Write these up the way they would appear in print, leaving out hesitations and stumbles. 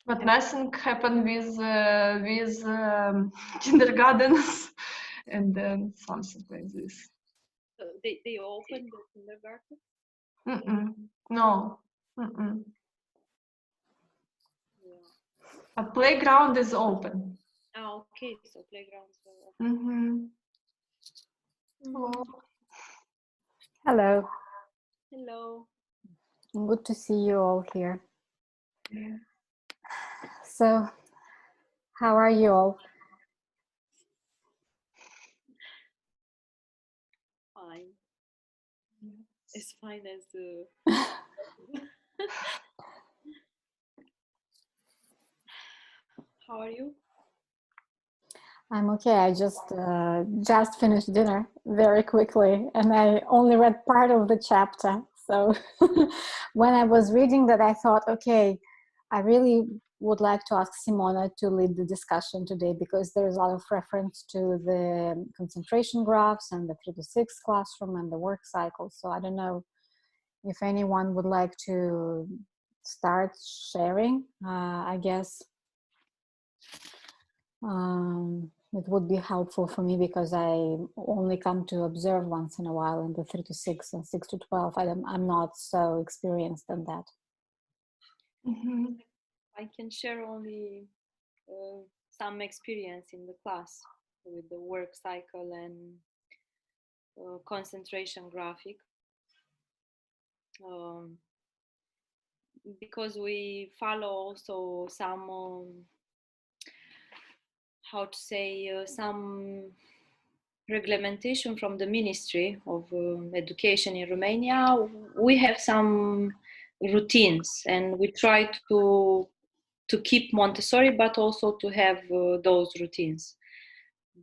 But nothing happened with kindergartens and then something like this. They opened the kindergarten? No. Yeah. A playground is open. Oh, okay. So playgrounds are open. Hello. Hello. Good to see you all here. Yeah. So, how are you all? Fine. As fine as How are you? I'm okay. I just finished dinner very quickly, and I only read part of the chapter. So when I was reading that, I thought, okay, I really would like to ask Simona to lead the discussion today, because there's a lot of reference to the concentration graphs and the 3 to 6 classroom and the work cycle. So I don't know if anyone would like to start sharing. I guess it would be helpful for me, because I only come to observe once in a while in the 3 to 6 and 6 to 12. I'm not so experienced in that. I can share only some experience in the class with the work cycle and concentration graphic. Because we follow also some how to say some reglementation from the Ministry of Education in Romania. We have some routines, and we try to keep Montessori, but also to have those routines.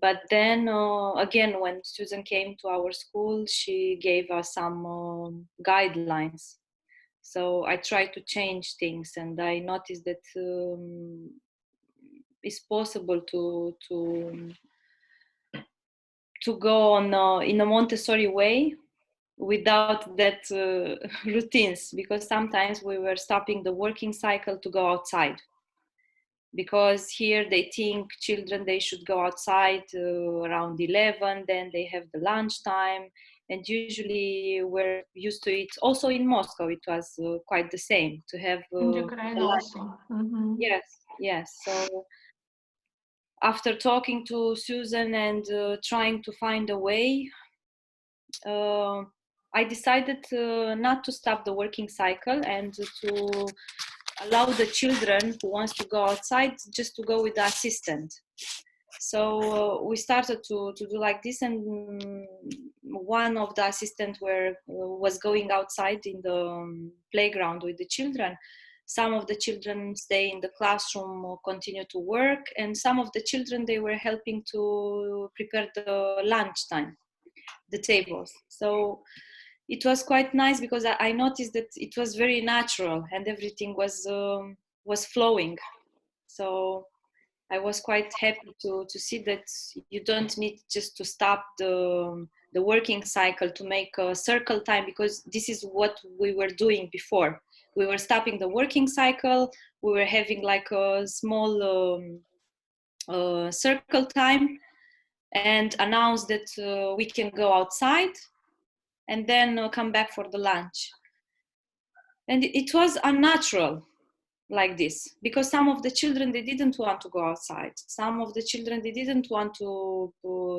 But then again, when Susan came to our school, she gave us some guidelines. So I tried to change things, and I noticed that it's possible to go on in a Montessori way without that routines, because sometimes we were stopping the working cycle to go outside, because here they think children, they should go outside around 11, then they have the lunchtime, and usually we're used to it. Also in Moscow it was quite the same, to have in Ukraine also. Yes. So after talking to Susan and trying to find a way, I decided not to stop the working cycle, and to allow the children who wants to go outside just to go with the assistant. So we started to do like this, and one of the assistants was going outside in the playground with the children. Some of the children stay in the classroom or continue to work, and some of the children, they were helping to prepare the lunchtime, the tables. So it was quite nice, because I noticed that it was very natural and everything was flowing. So I was quite happy to see that you don't need just to stop the working cycle to make a circle time, because this is what we were doing before. We were stopping the working cycle. We were having like a small circle time, and announce that we can go outside, and then come back for the lunch. And it was unnatural like this, because some of the children, they didn't want to go outside. Some of the children, they didn't want to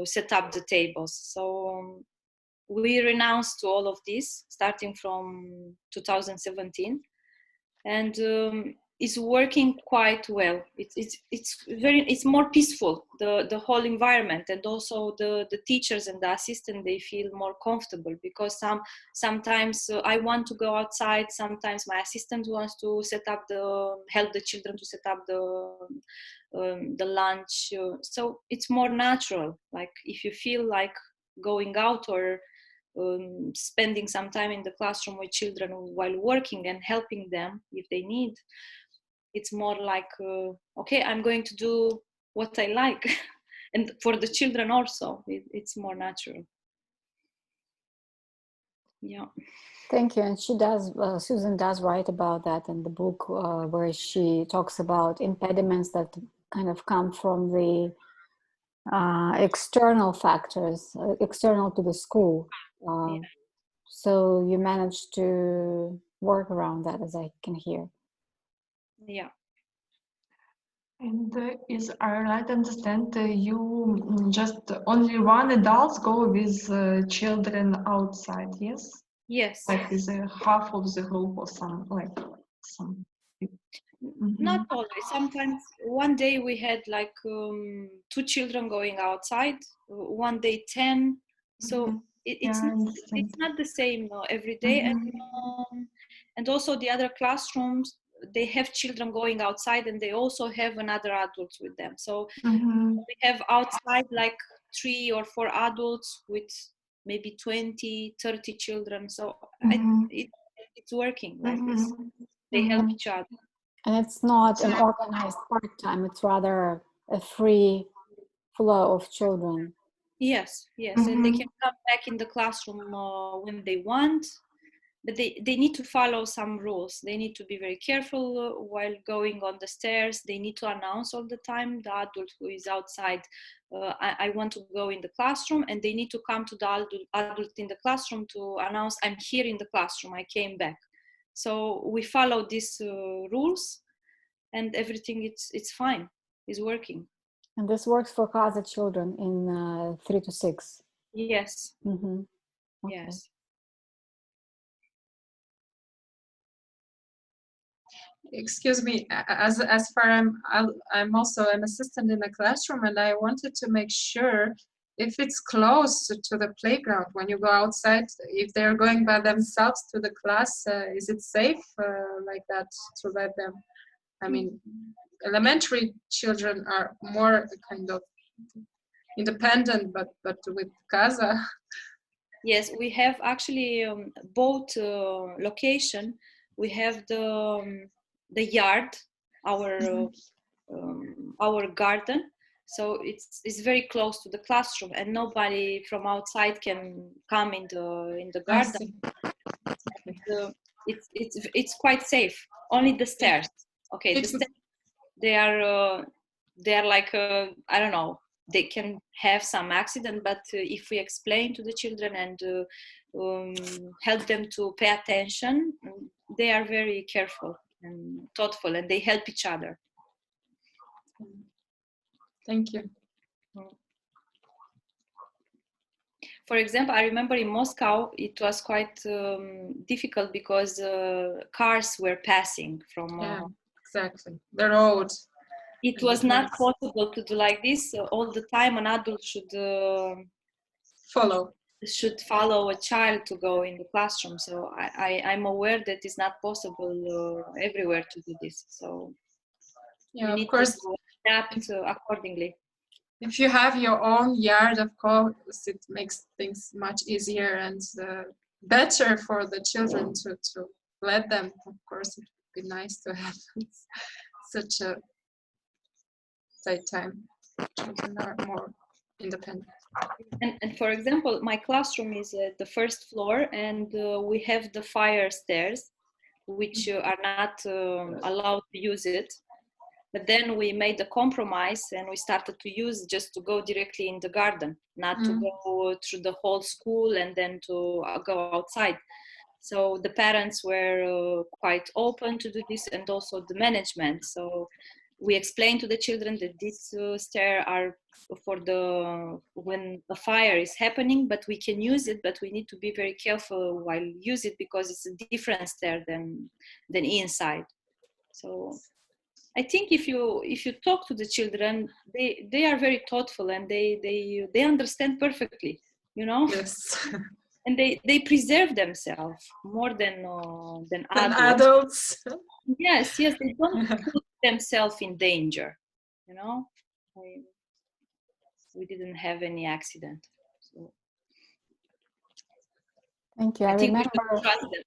set up the tables. So we renounced to all of this starting from 2017, and it's working quite well. It's more peaceful, the whole environment, and also the teachers and the assistant, they feel more comfortable, because sometimes I want to go outside, sometimes my assistant wants to help the children to set up the lunch. So it's more natural. Like if you feel like going out, or spending some time in the classroom with children while working and helping them if they need, it's more like okay, I'm going to do what I like. And for the children also, it's more natural. Yeah. Thank you. And she does, Susan does write about that in the book, where she talks about impediments that kind of come from the external factors, external to the school. Yeah. So you managed to work around that, as I can hear. Yeah. And is I right understand you just only one adult go with children outside, yes? Yes. Like with half of the group or some like some. Not always. Sometimes one day we had like 2 children going outside, one day 10. So Yeah, I understand. it's not the same every day. And also the other classrooms, they have children going outside and they also have another adult with them. So we have outside like 3 or 4 adults with maybe 20, 30 children. So it's working like this. They help each other. And it's not an organized part-time, it's rather a free flow of children. Yes, and they can come back in the classroom when they want, but they need to follow some rules. They need to be very careful while going on the stairs. They need to announce all the time, the adult who is outside, I want to go in the classroom, and they need to come to the adult in the classroom to announce, I'm here in the classroom, I came back. So we follow these rules, and everything it's fine, is working. And this works for CASA children in 3 to 6. Yes. Okay. Yes. Excuse me, as far I'm also an assistant in a classroom, and I wanted to make sure if it's close to the playground when you go outside, if they're going by themselves to the class, is it safe like that to let them? I mean, elementary children are more kind of independent, but with CASA. Yes, we have actually both location. We have the yard, our garden. So it's very close to the classroom, and nobody from outside can come in the garden. And, it's quite safe. Only the stairs. Okay, the stairs, they are like I don't know. They can have some accident, but if we explain to the children and help them to pay attention, they are very careful and thoughtful, and they help each other. Thank you. For example, I remember in Moscow, it was quite difficult because cars were passing from. Yeah, exactly. The road. It was not possible to do like this all the time. An adult should follow a child to go in the classroom. So I'm aware that it's not possible everywhere to do this. So yeah, you of need course, to adapt accordingly. If you have your own yard, of course, it makes things much easier and better for the children to let them. Of course, it would be nice to have such a tight time. Children are more independent. And for example, my classroom is at the first floor, and we have the fire stairs, which are not allowed to use it. But then we made a compromise, and we started to use just to go directly in the garden, not to go through the whole school and then to go outside. So the parents were quite open to do this, and also the management. So we explained to the children that these stairs are for when a fire is happening, but we can use it, but we need to be very careful while use it, because it's a different stair than inside. So I think if you talk to the children, they are very thoughtful, and they understand perfectly, you know. Yes. And they preserve themselves more than adults. Yes, they don't put themselves in danger, you know. We didn't have any accident. So thank you. I think we should trust them.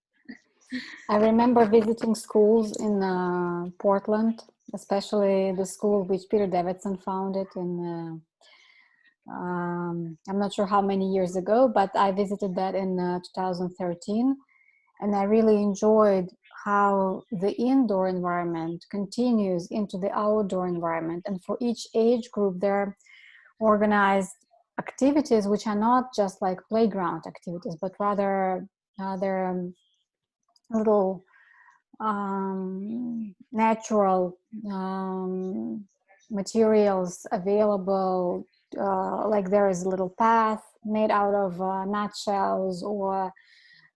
I remember visiting schools in Portland, especially the school which Peter Davidson founded in, I'm not sure how many years ago, but I visited that in 2013. And I really enjoyed how the indoor environment continues into the outdoor environment. And for each age group, there are organized activities which are not just like playground activities, but rather they're little natural materials available, like there is a little path made out of nutshells, or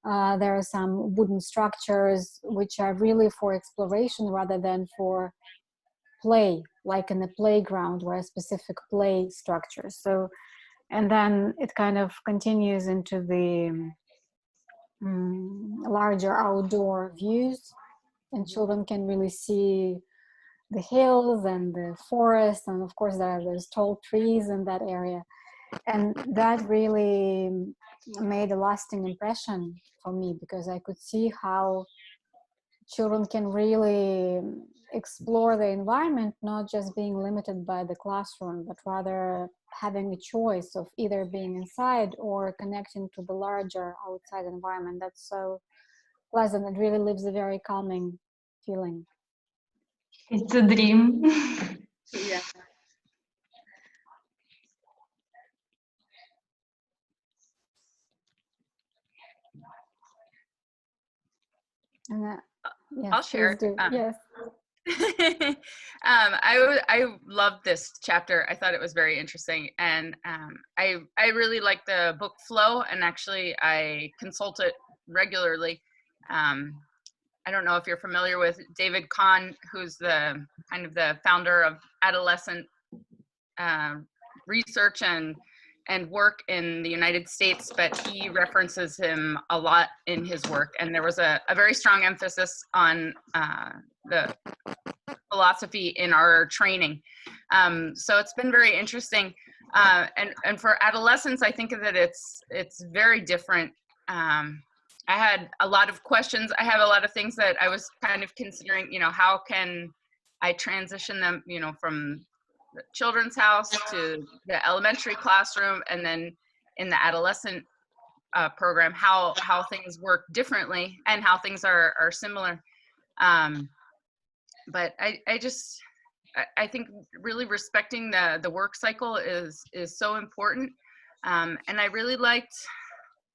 there are some wooden structures which are really for exploration rather than for play, like in the playground where a specific play structure. So, and then it kind of continues into the larger outdoor views, and children can really see the hills and the forest, and of course there are those tall trees in that area. And that really made a lasting impression for me, because I could see how children can really explore the environment, not just being limited by the classroom, but rather having a choice of either being inside or connecting to the larger outside environment. That's so pleasant. It really leaves a very calming feeling. It's a dream. Yeah. And yes, I'll share. please do. Yes. I loved this chapter. I thought it was very interesting, and I really like the book flow, and actually I consult it regularly. I don't know if you're familiar with David Kahn, who's the kind of the founder of adolescent research and work in the United States, but he references him a lot in his work. And there was a very strong emphasis on the philosophy in our training. So it's been very interesting. And for adolescents, I think that it's very different. I had a lot of questions. I have a lot of things that I was kind of considering, you know, how can I transition them, you know, from the children's house to the elementary classroom, and then in the adolescent program, how things work differently and how things are similar. But I think really respecting the work cycle is so important. And I really liked,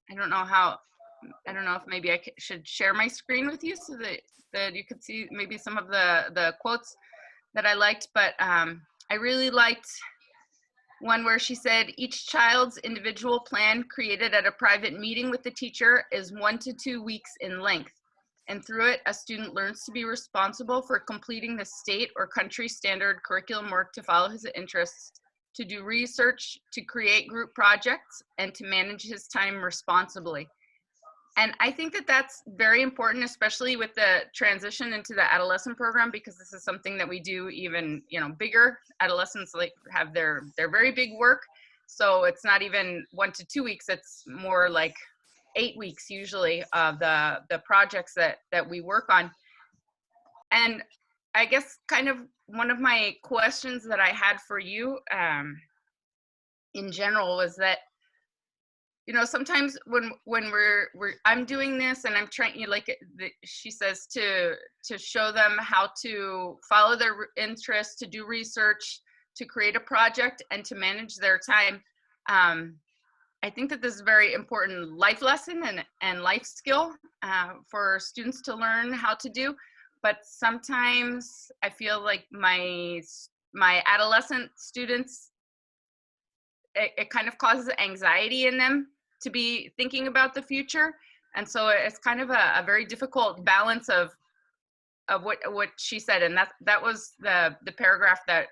I don't know if maybe I should share my screen with you so that you could see maybe some of the quotes that I liked, but I really liked one where she said, each child's individual plan created at a private meeting with the teacher is 1 to 2 weeks in length. And through it, a student learns to be responsible for completing the state or country standard curriculum work to follow his interests, to do research, to create group projects, and to manage his time responsibly. And I think that that's very important, especially with the transition into the adolescent program, because this is something that we do even, you know, bigger. Adolescents like have their very big work. So it's not even 1 to 2 weeks, it's more like 8 weeks usually of the projects that we work on. And I guess kind of one of my questions that I had for you in general was that, you know, sometimes when I'm doing this and I'm trying, you know, like she says, to show them how to follow their interests, to do research, to create a project, and to manage their time. I think that this is a very important life lesson and life skill for students to learn how to do. But sometimes I feel like my adolescent students, it kind of causes anxiety in them to be thinking about the future. And so it's kind of a very difficult balance of what she said. And that was the paragraph that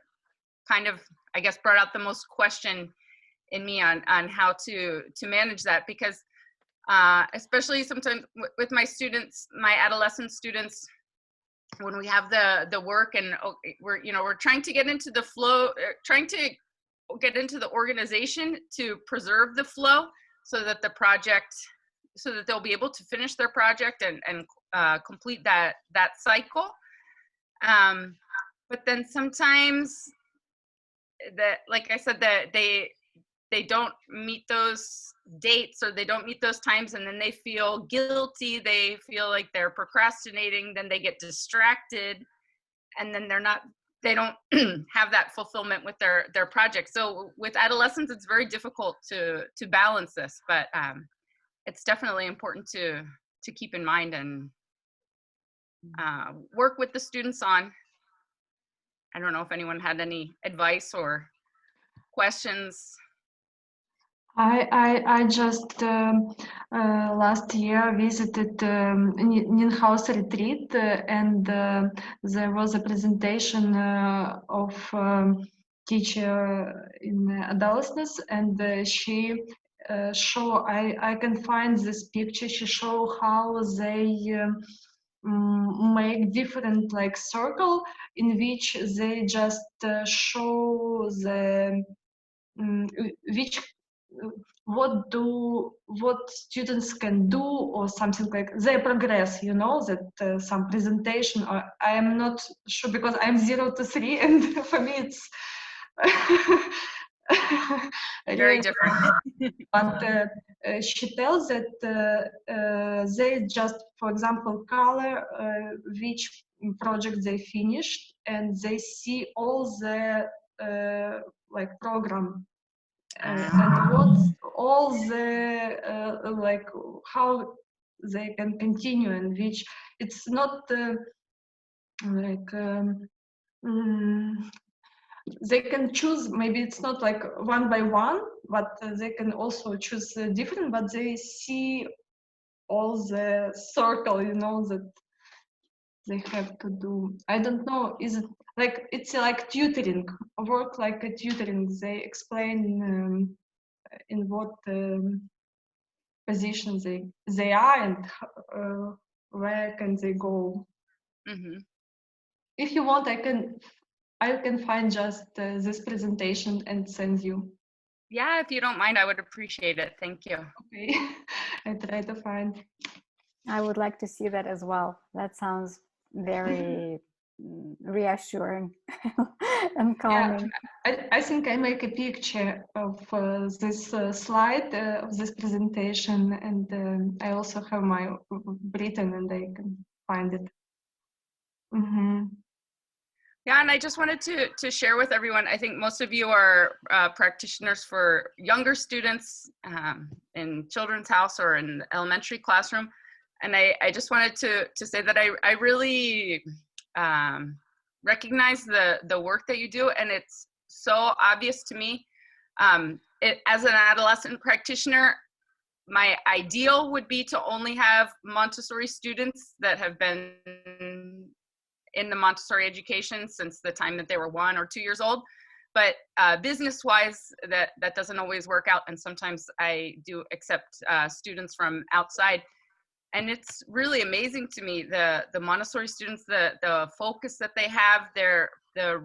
kind of, I guess, brought out the most question in me on how to manage that, because especially sometimes with my students, my adolescent students, when we have the work and we're trying to get into the flow, trying to get into the organization to preserve the flow so that they'll be able to finish their project and complete that cycle. But then sometimes that, like I said, that they don't meet those dates or they don't meet those times, and then they feel guilty, they feel like they're procrastinating, then they get distracted, and then they don't have that fulfillment with their project. So with adolescents, it's very difficult to balance this, but it's definitely important to keep in mind and work with the students on. I don't know if anyone had any advice or questions. I just last year visited Ninhaus retreat, and there was a presentation of teacher in adolescence, and she show, I can find this picture. She show how they make different like circle in which they just show the which what students can do or something like their progress, you know, that some presentation, or I am not sure because I'm 0 to 3 and for me it's Very different. but she tells that they just, for example, color which project they finished, and they see all the like program and what's all the like how they can continue, and which it's not like they can choose, maybe it's not like one by one, but they can also choose different, but they see all the circle, you know, that they have to do. I don't know, is it like, it's like tutoring, work like a tutoring. They explain in what position they are, and where can they go. Mm-hmm. If you want, I can find just this presentation and send you. Yeah, if you don't mind, I would appreciate it. Thank you. Okay. I try to find. I would like to see that as well. That sounds very reassuring and calming. Yeah, I think I make a picture of this slide of this presentation, and I also have my written, and I can find it. Mm-hmm. Yeah, and I just wanted to share with everyone, I think most of you are practitioners for younger students in Children's House or in the elementary classroom. And I just wanted to say that I really recognize the work that you do, and it's so obvious to me. As an adolescent practitioner, my ideal would be to only have Montessori students that have been in the Montessori education since the time that they were 1 or 2 years old. But business-wise, that doesn't always work out, and sometimes I do accept students from outside. And it's really amazing to me, the Montessori students, the focus that they have, the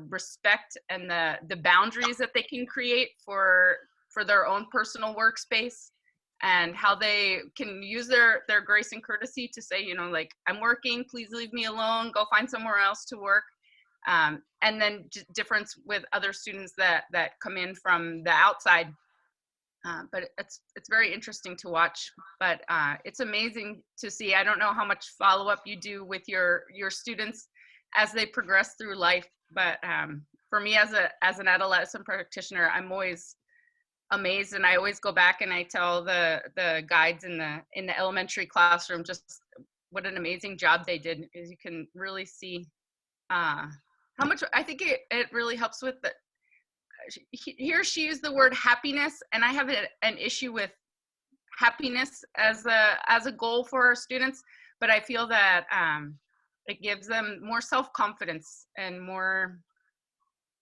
respect and the boundaries that they can create for their own personal workspace, and how they can use their grace and courtesy to say, you know, like, I'm working, please leave me alone, go find somewhere else to work. And then difference with other students that come in from the outside. But it's very interesting to watch, but it's amazing to see. I don't know how much follow-up you do with your students as they progress through life, but for me as an adolescent practitioner, I'm always amazed, and I always go back and I tell the guides in the elementary classroom just what an amazing job they did, because you can really see how much. I think it really helps with the. He or she used the word happiness, and I have an issue with happiness as a goal for our students, but I feel that it gives them more self-confidence and more,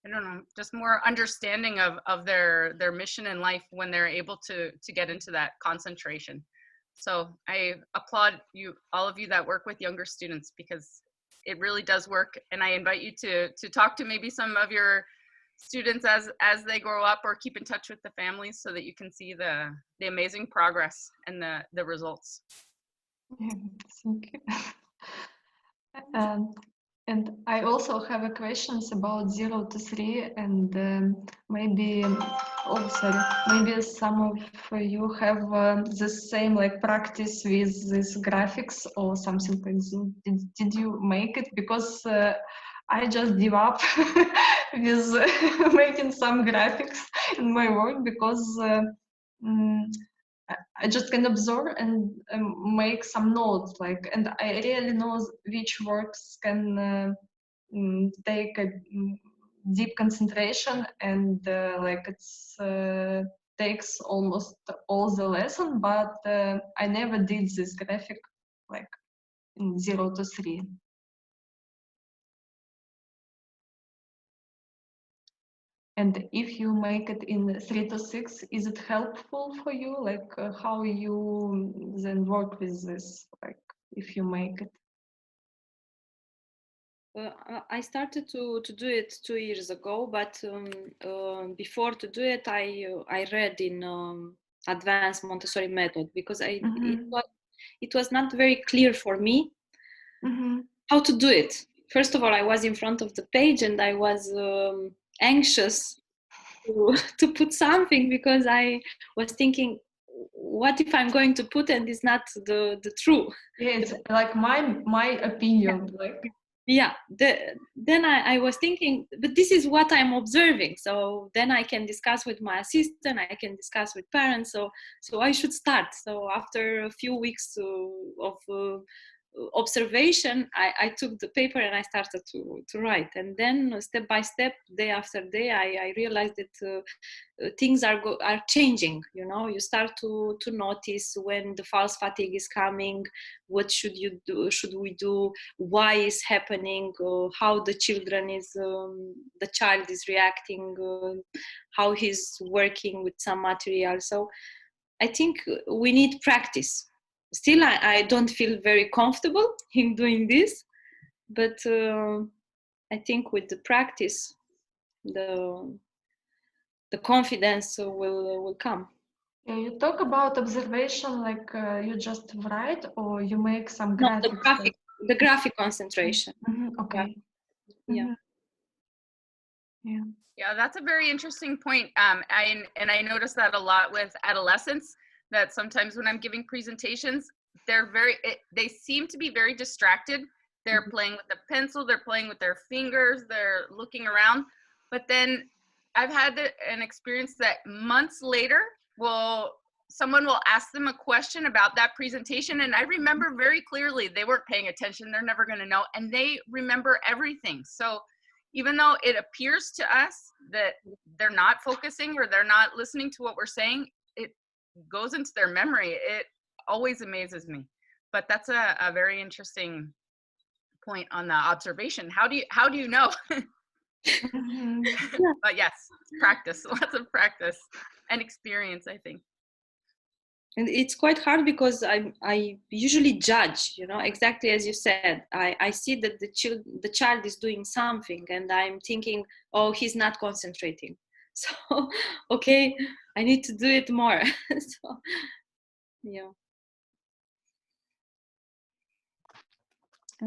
I don't know, just more understanding of their mission in life when they're able to get into that concentration. So I applaud you, all of you that work with younger students, because it really does work. And I invite you to talk to maybe some of your students as they grow up, or keep in touch with the families so that you can see the amazing progress and the results. Yeah, thank you. And I also have a questions about 0 to 3 and maybe, oh sorry, maybe some of you have the same like practice with this graphics or something like this. Did you make it? Because I just give up with making some graphics in my work because I just can observe and make some notes, like, and I really know which works can take a deep concentration and like it's takes almost all the lesson, but I never did this graphic like in 0 to 3. And if you make it in 3 to 6, is it helpful for you? Like how you then work with this, like if you make it? I started to do it 2 years ago, but before to do it, I read in advanced Montessori method because it was not very clear for me how to do it. First of all, I was in front of the page and I was anxious to put something because I was thinking, what if I'm going to put and it's not the true? Yeah, it's like my opinion, like. Yeah, then I was thinking, but this is what I'm observing. So then I can discuss with my assistant, I can discuss with parents. So I should start. So after a few weeks of observation, I took the paper and I started to write. And then step by step, day after day, I realized that things are changing. You know, you start to notice when the false fatigue is coming. What should you do? Should we do? Why is happening? How the child is reacting? How he's working with some material. So I think we need practice. Still, I don't feel very comfortable in doing this, but I think with the practice, the confidence will come. Yeah, you talk about observation, like you just write or you make some No, graphics. the graphic concentration. Okay. Yeah. Yeah. Yeah, that's a very interesting point. I notice that a lot with adolescents, that sometimes when I'm giving presentations, they seem to be very distracted. They're playing with the pencil, they're playing with their fingers, they're looking around. But then I've had an experience that months later, someone will ask them a question about that presentation, and I remember very clearly they weren't paying attention, they're never going to know, and they remember everything. So even though it appears to us that they're not focusing or they're not listening to what we're saying, it goes into their memory. It always amazes me. But that's a very interesting point on the observation. How do you know? But yes, practice, lots of practice and experience, I think. And it's quite hard because I usually judge, you know, exactly as you said. I see that the child is doing something and I'm thinking, oh, he's not concentrating. So, okay, I need to do it more. So, yeah.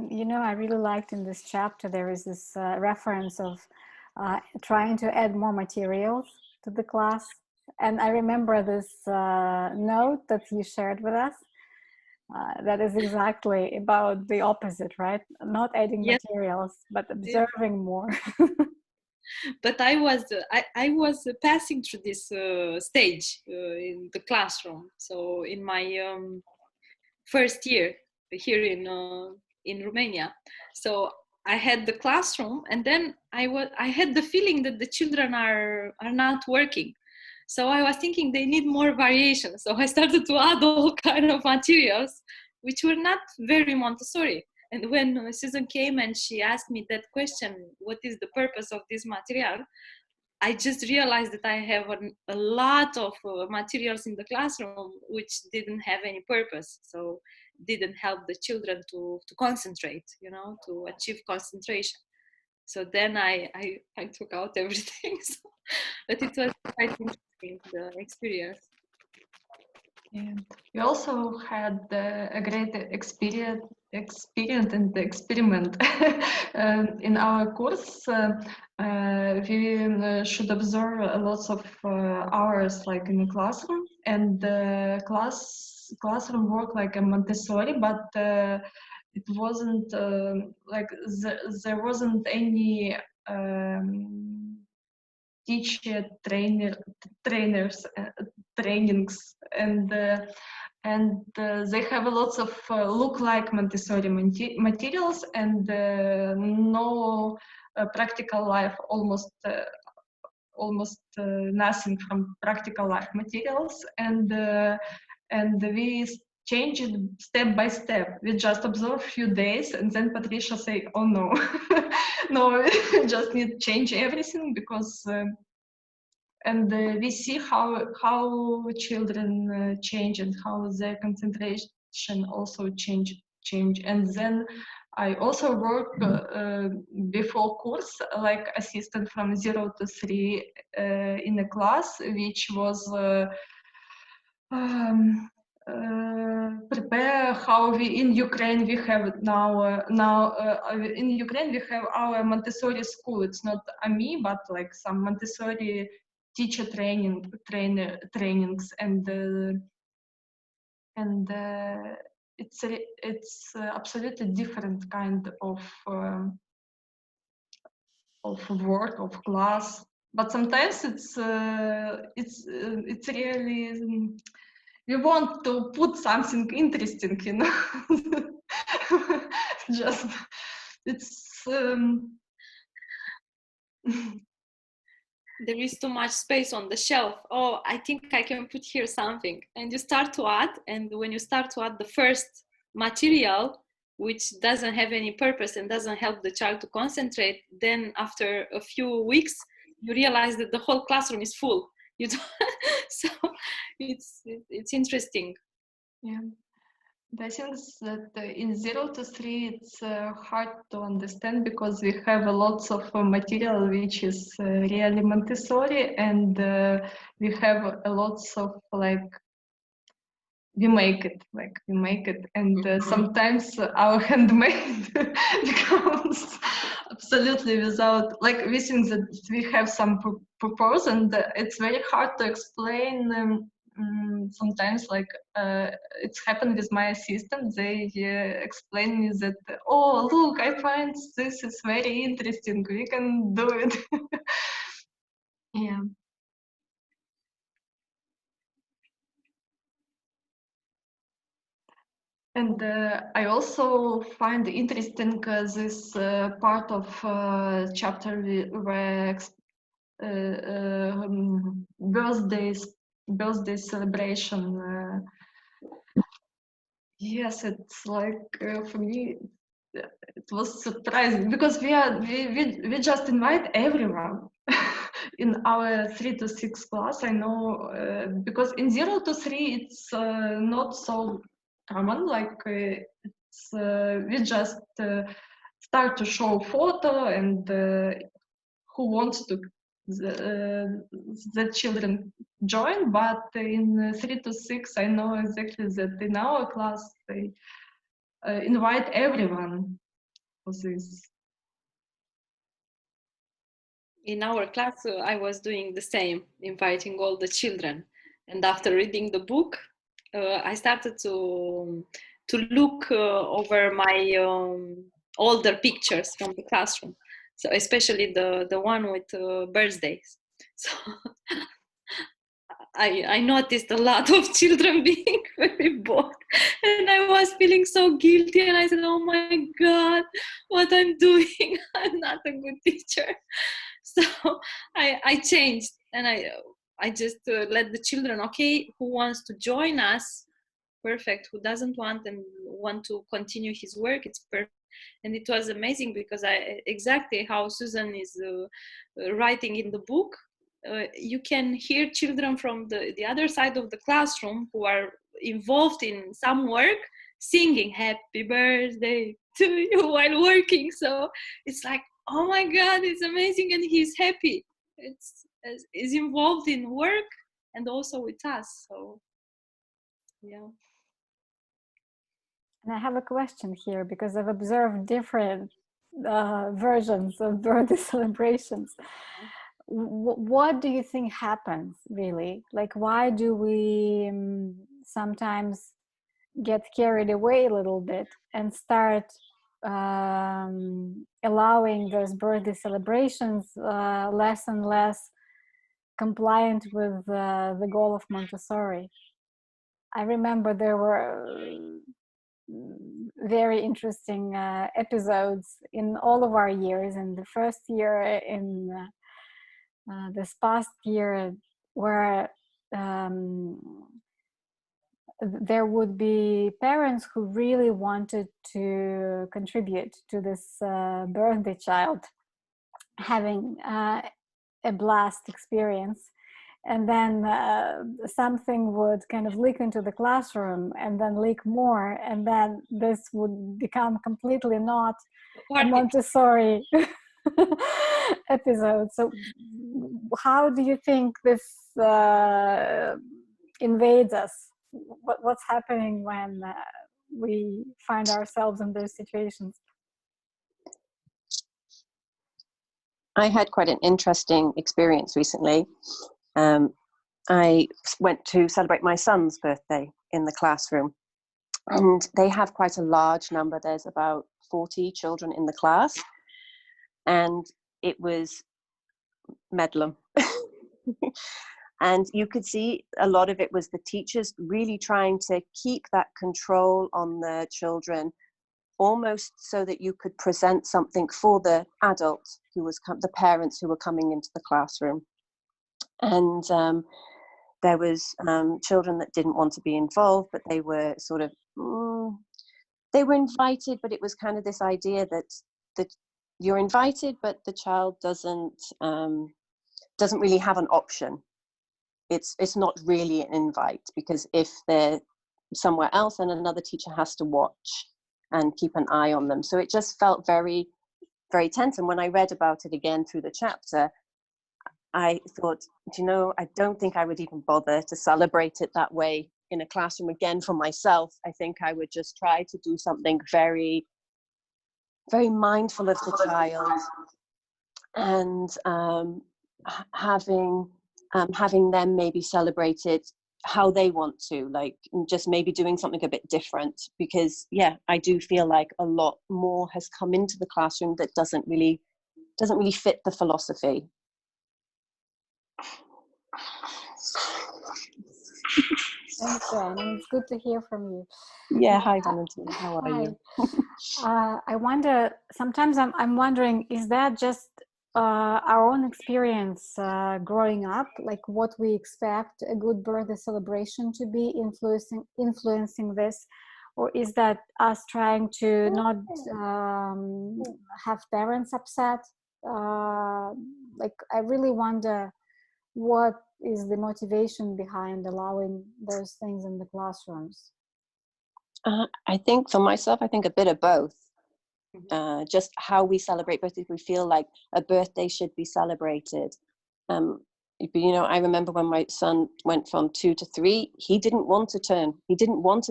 You know, I really liked in this chapter, there is this reference of trying to add more materials to the class. And I remember this note that you shared with us. That is exactly about the opposite, right? Not adding materials, but observing more. But I was passing through this stage in the classroom. So in my first year here in Romania, so I had the classroom, and then I had the feeling that the children are not working. So I was thinking they need more variation. So I started to add all kind of materials, which were not very Montessori. And when Susan came and she asked me that question, what is the purpose of this material? I just realized that I have a lot of materials in the classroom which didn't have any purpose. So didn't help the children to concentrate, you know, to achieve concentration. So then I took out everything. So, but it was quite interesting, the experience. Yeah. We also had a great experience experience and experiment. In our course, we should observe lots of hours like in the classroom, and classroom work like a Montessori, but it wasn't like there wasn't any teacher trainers trainings, and they have lots of look like Montessori materials, and no practical life, almost nothing from practical life materials, and we change it step by step. We just observe few days, and then Patricia say, "Oh no, no, we just need to change everything because." And we see how children change and how their concentration also change. And then I also work before course like assistant from 0 to 3 in a class, which was prepare how we in Ukraine we have now in Ukraine we have our Montessori school. It's not me, but like some Montessori teacher trainings, and it's absolutely different kind of work of class. But sometimes it's really we want to put something interesting, you know. Just it's there is too much space on the shelf. Oh, I think I can put here something. And you start to add, and when you start to add the first material, which doesn't have any purpose and doesn't help the child to concentrate, then after a few weeks, you realize that the whole classroom is full. You don't so it's interesting. yeah. I think that in 0 to 3 it's hard to understand because we have lots of material which is really Montessori, and we have lots of like we make it, and sometimes our handmade becomes absolutely without, like, we think that we have some purpose, and it's very hard to explain. Sometimes like it's happened with my assistant, they explain me that, oh look, I find this is very interesting, we can do it. Yeah. And I also find interesting this part of chapter where birthday celebration. Yes, it's like for me it was surprising because we just invite everyone in our 3 to 6 class. I know because in 0 to 3 it's not so common, like it's we just start to show photo, and who wants to the children join, but in 3 to 6 I know exactly that in our class they invite everyone for this. In our class, I was doing the same, inviting all the children. And after reading the book, I started to look over my older pictures from the classroom. So especially the one with birthdays. So I noticed a lot of children being very bored, and I was feeling so guilty, and I said, oh my God, what I'm doing, I'm not a good teacher. So I changed, and I just let the children, okay, who wants to join us, perfect, who doesn't want and want to continue his work, it's perfect. And it was amazing because exactly how Susan is writing in the book, you can hear children from the other side of the classroom who are involved in some work singing happy birthday to you while working. So it's like, oh my God, it's amazing, and he's happy. Is involved in work and also with us. So yeah. And I have a question here because I've observed different versions of birthday celebrations. What do you think happens really? Like, why do we sometimes get carried away a little bit and start allowing those birthday celebrations less and less compliant with the goal of Montessori? I remember there were very interesting episodes in all of our years. In the first year, in this past year, where there would be parents who really wanted to contribute to this birthday child having a blast experience, and then something would kind of leak into the classroom and then leak more, and then this would become completely not a Montessori episode. So how do you think this invades us? What's happening when we find ourselves in those situations? I had quite an interesting experience recently. I went to celebrate my son's birthday in the classroom, and they have quite a large number. There's about 40 children in the class, and it was Medlem. And you could see a lot of it was the teachers really trying to keep that control on the children, almost so that you could present something for the adult who was the parents who were coming into the classroom. And there was children that didn't want to be involved, but they were sort of they were invited, but it was kind of this idea that you're invited, but the child doesn't really have an option. It's not really an invite, because if they're somewhere else, then another teacher has to watch and keep an eye on them. So it just felt very, very tense. And when I read about it again through the chapter, I thought, I don't think I would even bother to celebrate it that way in a classroom again for myself. I think I would just try to do something very, very mindful of the child, and having them maybe celebrate it how they want to, like just maybe doing something a bit different, because I do feel like a lot more has come into the classroom that doesn't really fit the philosophy. Thanks, Joanne, and it's good to hear from you. Yeah, hi Valentina, how are hi. you? I wonder, sometimes I'm wondering, is that just our own experience growing up, like what we expect a good birthday celebration to be, influencing this, or is that us trying to not have parents upset? Like, I really wonder what is the motivation behind allowing those things in the classrooms. I think for myself, I think a bit of both. Just how we celebrate birthdays. We feel like a birthday should be celebrated. I remember when my son went from 2 to 3, he didn't want a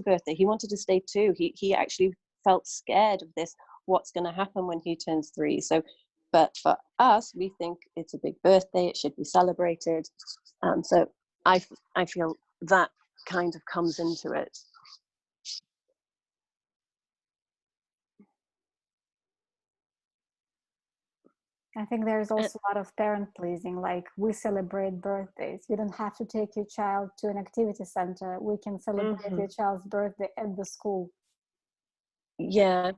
birthday. He wanted to stay 2. He actually felt scared of this, what's going to happen when he turns 3. So, but for us, we think it's a big birthday, it should be celebrated. So I feel that kind of comes into it. I think there's also a lot of parent pleasing, like we celebrate birthdays. You don't have to take your child to an activity center. We can celebrate your child's birthday at the school. Yeah.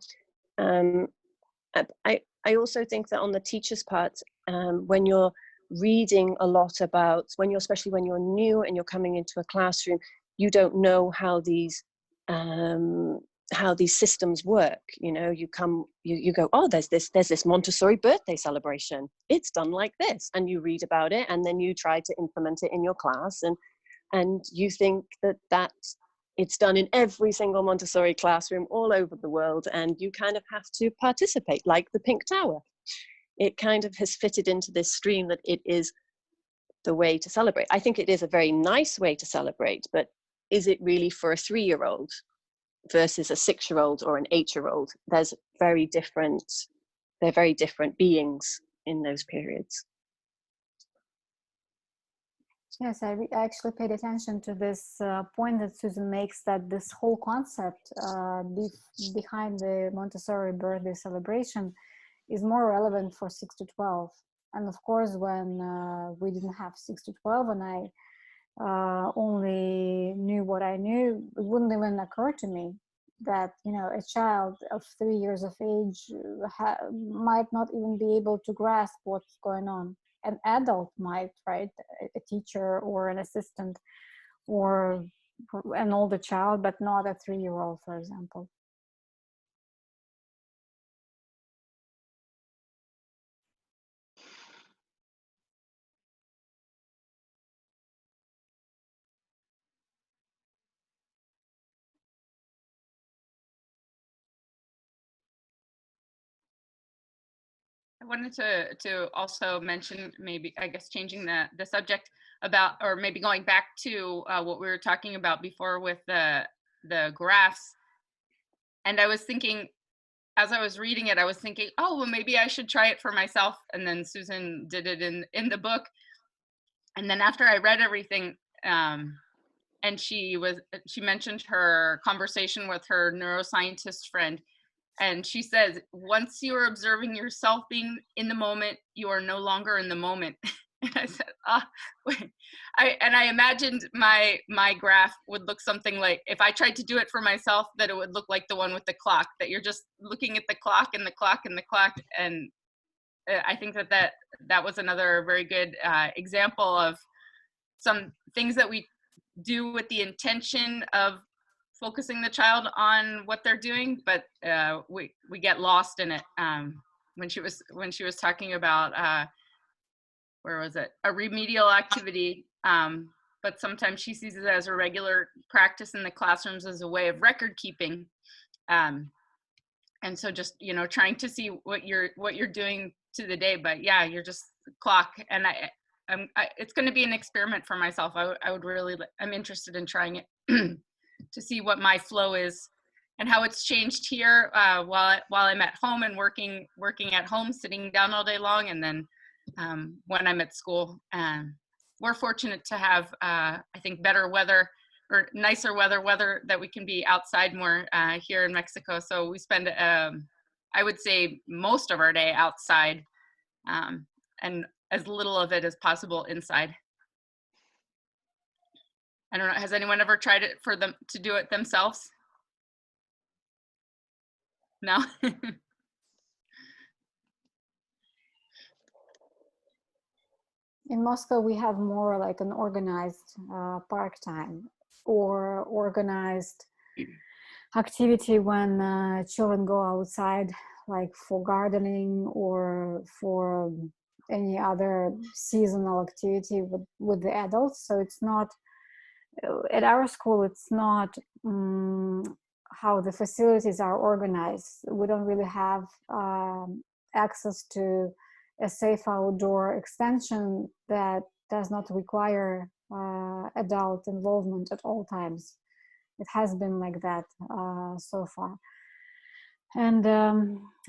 I also think that on the teacher's part, when you're reading a lot about, especially when you're new and you're coming into a classroom, you don't know how these systems work. You go, oh, there's this Montessori birthday celebration, it's done like this, and you read about it, and then you try to implement it in your class, and you think that it's done in every single Montessori classroom all over the world, and you kind of have to participate, like the Pink Tower. It kind of has fitted into this stream that it is the way to celebrate. I think it is a very nice way to celebrate, but is it really for a 3-year-old? versus a 6-year-old or an 8-year-old. They're very different beings in those periods. Yes, I actually paid attention to this point that Susan makes, that this whole concept behind the Montessori birthday celebration is more relevant for 6 to 12. And of course, when we didn't have 6 to 12 and I only knew what I knew, it wouldn't even occur to me that, you know, a child of 3 years of age might not even be able to grasp what's going on. An adult might, right? A teacher or an assistant or an older child, but not a 3-year-old, for example. I wanted to also mention, maybe, I guess, changing the subject about, or maybe going back to what we were talking about before with the graphs. And I was thinking, as I was reading it, I was thinking, oh, well, maybe I should try it for myself. And then Susan did it in the book. And then after I read everything, and she mentioned her conversation with her neuroscientist friend. And she says, once you are observing yourself being in the moment, you are no longer in the moment. And I said, wait. I imagined my graph would look something like, if I tried to do it for myself, that it would look like the one with the clock, that you're just looking at the clock and the clock and the clock. And I think that was another very good example of some things that we do with the intention of focusing the child on what they're doing, but we get lost in it. When she was talking about where was it, a remedial activity, but sometimes she sees it as a regular practice in the classrooms as a way of record keeping, and so just, you know, trying to see what you're doing to the day. But yeah, you're just clock. And it's going to be an experiment for myself. I would really, I'm interested in trying it to see what my flow is and how it's changed here while I'm at home and working at home, sitting down all day long, and then when I'm at school. We're fortunate to have, I think, better weather or nicer weather that we can be outside more here in Mexico. So we spend, I would say, most of our day outside, and as little of it as possible inside. I don't know, has anyone ever tried it for them to do it themselves? No? In Moscow, we have more like an organized park time or organized activity when children go outside, like for gardening or for any other seasonal activity with the adults. So it's not, at our school, it's not how the facilities are organized. We don't really have access to a safe outdoor extension that does not require adult involvement at all times. It has been like that so far. And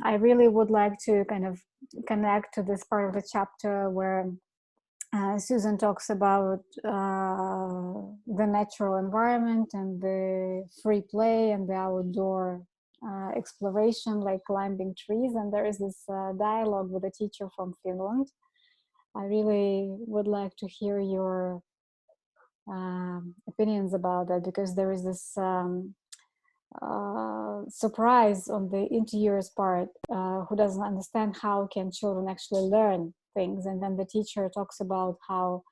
I really would like to kind of connect to this part of the chapter where Susan talks about the natural environment and the free play and the outdoor exploration, like climbing trees. And there is this dialogue with a teacher from Finland. I really would like to hear your opinions about that, because there is this surprise on the interviewer's part, who doesn't understand how can children actually learn things. And then the teacher talks about how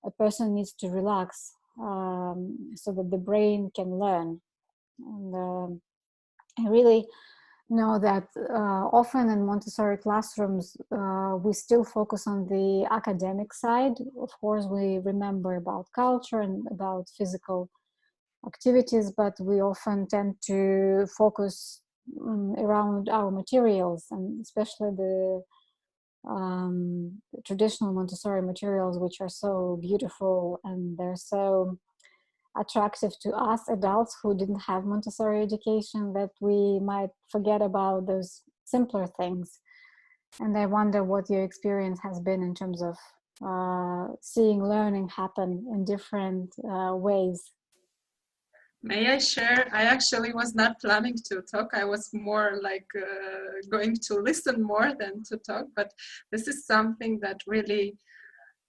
a person needs to relax so that the brain can learn. And I really know that often in Montessori classrooms, we still focus on the academic side. Of course, we remember about culture and about physical activities, but we often tend to focus around our materials, and especially the traditional Montessori materials, which are so beautiful and they're so attractive to us adults who didn't have Montessori education, that we might forget about those simpler things. And I wonder what your experience has been in terms of seeing learning happen in different ways. May I share? I actually was not planning to talk. I was more like going to listen more than to talk. But this is something that really,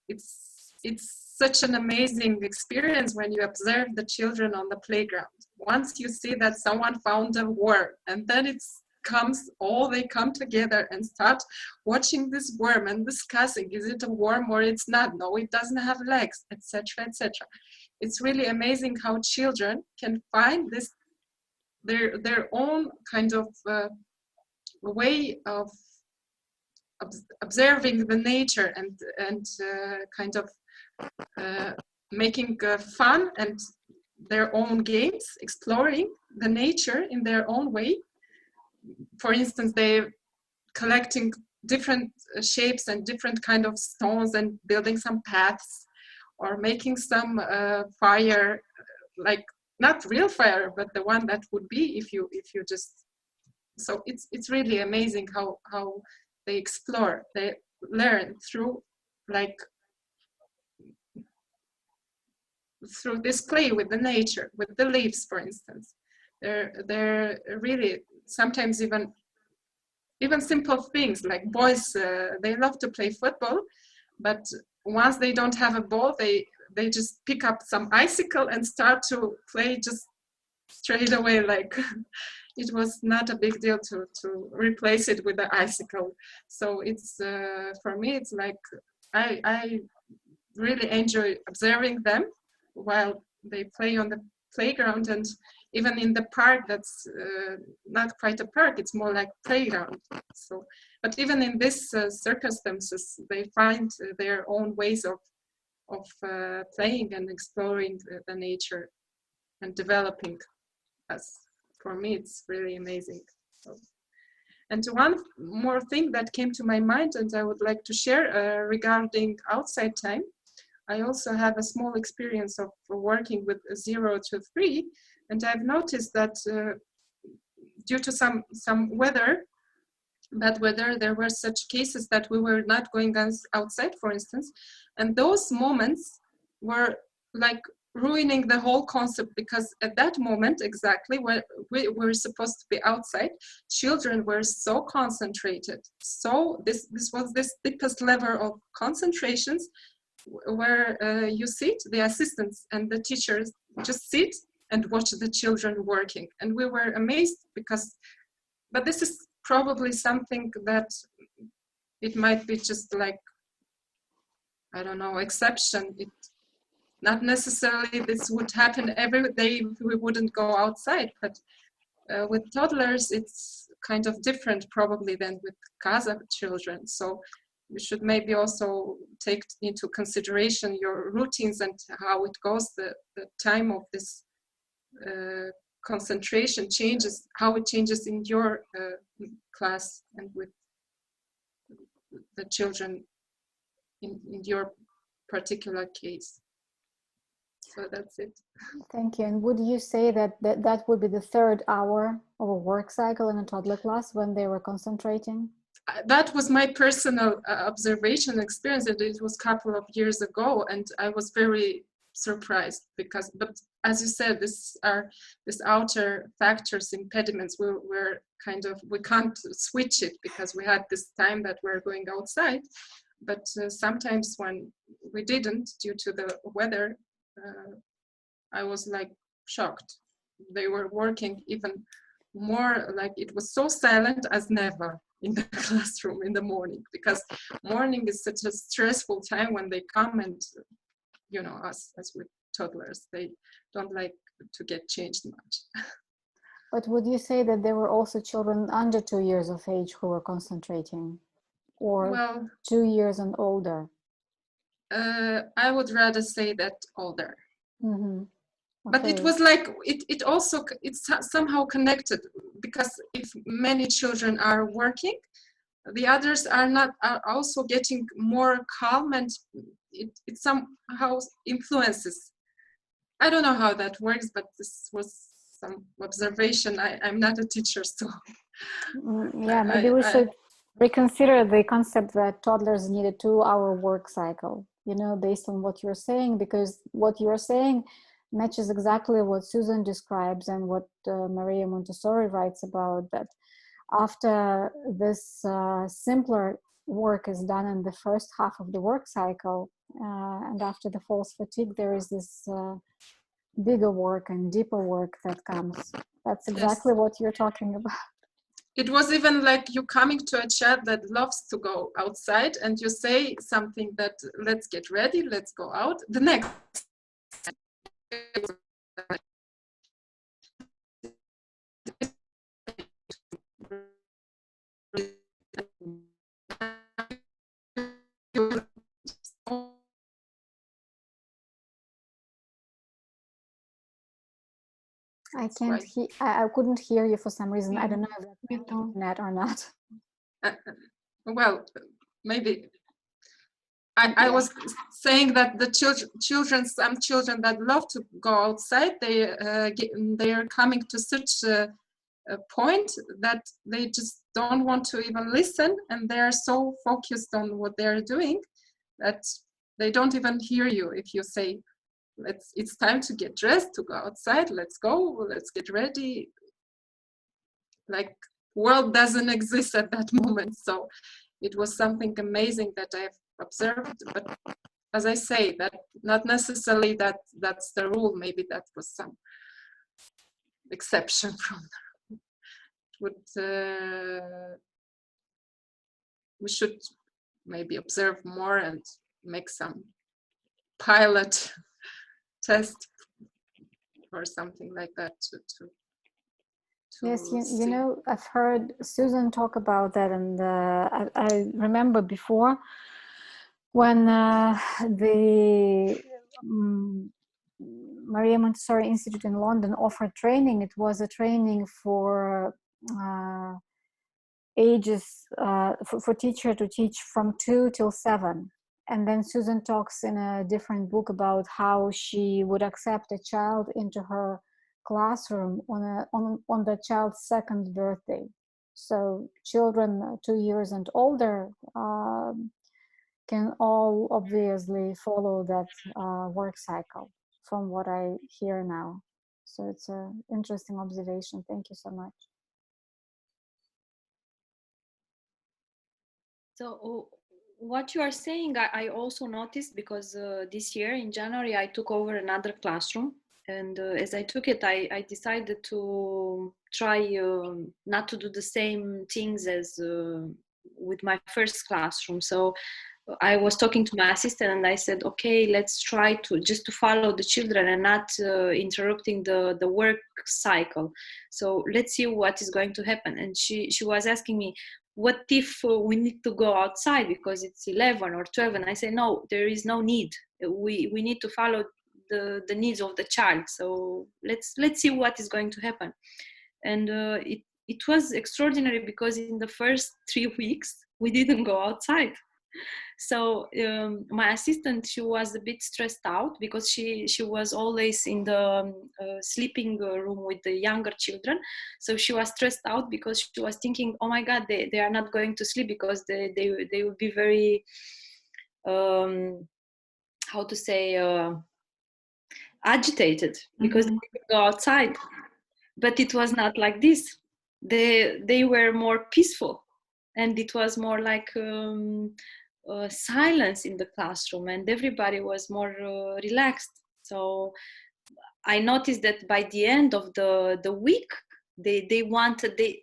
it's such an amazing experience when you observe the children on the playground. Once you see that someone found a worm, and then they come together and start watching this worm and discussing, is it a worm or it's not? No, it doesn't have legs, etc., etc. It's really amazing how children can find this their own kind of way of observing the nature and kind of making fun and their own games, exploring the nature in their own way. For instance, they're collecting different shapes and different kind of stones and building some paths, or making some fire, like not real fire, but the one that would be if you just. So it's really amazing how they explore, they learn through this play with the nature, with the leaves, for instance. They're really sometimes even simple things like boys. They love to play football, but once they don't have a ball, they just pick up some icicle and start to play just straight away, like it was not a big deal to replace it with the icicle. So it's for me, it's like I really enjoy observing them while they play on the playground, and even in the park. That's not quite a park, it's more like playground. So, but even in these circumstances, they find their own ways of playing and exploring the nature and developing us. For me, it's really amazing. So, and one more thing that came to my mind, and I would like to share regarding outside time. I also have a small experience of working with 0 to 3, and I've noticed that due to some bad weather, there were such cases that we were not going outside, for instance, and those moments were like ruining the whole concept, because at that moment exactly when we were supposed to be outside, children were so concentrated. So this was this deepest level of concentrations, where you sit, the assistants and the teachers just sit and watch the children working. And we were amazed because, but this is probably something that it might be just like, I don't know, exception. It not necessarily this would happen every day, we wouldn't go outside, but with toddlers, it's kind of different probably than with Kazakh children. So you should maybe also take into consideration your routines and how it goes, the time of this concentration changes, how it changes in your class and with the children in your particular case. So that's it. Thank you. And would you say that would be the 3rd hour of a work cycle in a toddler class when they were concentrating? That was my personal observation experience, and it was a couple of years ago, and I was very surprised because, but as you said, these outer factors, impediments, we're kind of, we can't switch it because we had this time that we're going outside, but sometimes when we didn't, due to the weather, I was like shocked. They were working even more, like it was so silent as never in the classroom in the morning, because morning is such a stressful time when they come, and you know, us as with toddlers, they don't like to get changed much. But would you say that there were also children under 2 years of age who were concentrating, or Well, 2 years and older? I would rather say that older. Mm-hmm. Okay. But it was like, it also, it's somehow connected, because if many children are working, the others are also getting more calm, and it somehow influences I don't know how that works, but this was some observation. I'm not a teacher, so Yeah, maybe we should reconsider the concept that toddlers need a 2-hour work cycle, you know, based on what you're saying, because what you're saying matches exactly what Susan describes and what Maria Montessori writes about, that after this simpler work is done in the first half of the work cycle, and after the false fatigue, there is this bigger work and deeper work that comes. That's exactly what you're talking about. it was even like you coming to a child that loves to go outside and you say something that, let's get ready, let's go out. The next I can't hear. I couldn't hear you for some reason. I don't know if that's Me too. internet or not. well, maybe I was saying that the children, some children that love to go outside, they are coming to such a point that they just don't want to even listen, and they are so focused on what they are doing that they don't even hear you if you say, it's time to get dressed to go outside, let's go, let's get ready. Like, world doesn't exist at that moment. So it was something amazing that I've observed, but as I say, that not necessarily that's the rule. Maybe that was some exception from we should maybe observe more and make some pilot test or something like that to Yes, you know, I've heard Susan talk about that, and I remember before when the Maria Montessori Institute in London offered training. It was a training for ages, for teacher to teach from 2 till 7. And then Susan talks in a different book about how she would accept a child into her classroom on the child's 2nd birthday. So children 2 years and older can all obviously follow that work cycle, from what I hear now. So it's an interesting observation. Thank you so much. So what you are saying, I also noticed, because this year in January I took over another classroom, and as I took it, I decided to try not to do the same things as with my first classroom. So I was talking to my assistant and I said, okay, let's try to just to follow the children and not interrupting the work cycle. So let's see what is going to happen. And she was asking me, what if we need to go outside because it's 11 or 12? And I say, no, there is no need. We need to follow the needs of the child. So let's see what is going to happen. And it was extraordinary, because in the first 3 weeks we didn't go outside. So my assistant, she was a bit stressed out because she was always in the sleeping room with the younger children. So she was stressed out because she was thinking, oh my God, they are not going to sleep, because they will be very, how to say, agitated because they go outside. But it was not like this. They were more peaceful, and it was more like silence in the classroom, and everybody was more relaxed. So I noticed that by the end of the week,